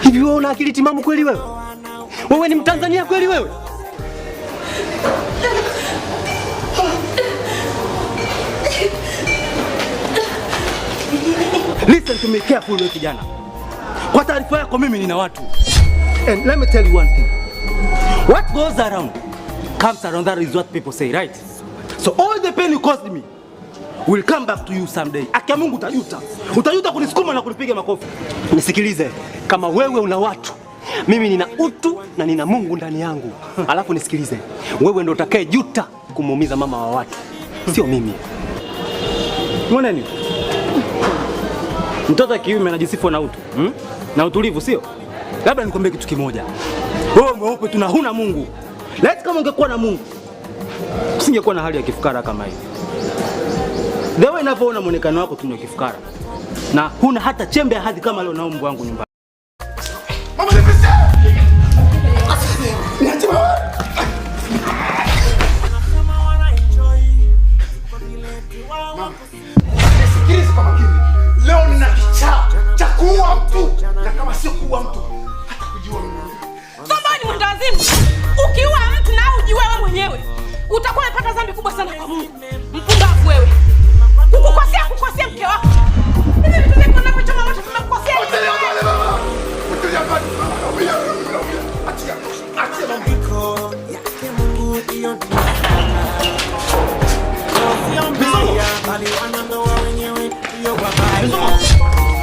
Hivi wewe una akili timamu kweli wewe? Wewe ni Mtanzania kweli wewe? Listen to me carefully wewe kijana. Kwa taarifa yako mimi nina watu. And let me tell you one thing. What goes around comes around, that is what people say, right? So all the pain you caused me will come back to you someday. Akia Mungu utajuta. Utajuta kunisukuma na kunipiga makofi. Nisikilize, kama wewe una watu, mimi nina utu na nina Mungu ndani yangu. Alafu nisikilize, wewe ndio utakaye juta kumuumiza mama wa watu, sio mimi. Unaona nini? Mtoto kiume anajisifu na utu, na utulivu sio? Labda nikwambie kitu kimoja. Wewe mweupe tu na huna Mungu. Let's kama ungekuwa na Mungu, usingekuwa na hali ya kifukara kama hii. Dewe ninavyoona muonekano wako tu ni kifukara. Na huna hata chembe ya hadhi kama leo na mbwa wangu nyumbani. Mama nipisha. Niache mama. Sikiliza kwa makini. Leo nina kichaa cha kuua mtu, na kama sio kuua mtu hata kujua mwenyewe. Somebody mwendawazimu. Ukiua mtu na ujue wewe mwenyewe, utakuwa umepata dhambi kubwa sana kwa Mungu. Mpumbavu wewe. Kukosea mke wako. Hivi vitu vyako unapochoma moto vimekukosea. Utulia mbali. Achia mambo yake Mungu hiyo. Bali wanandoa wenyewe hiyo baba.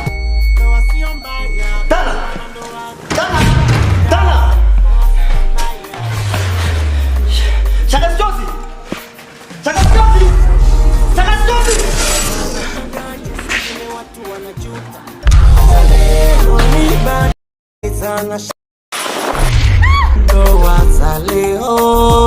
Ndoa za leo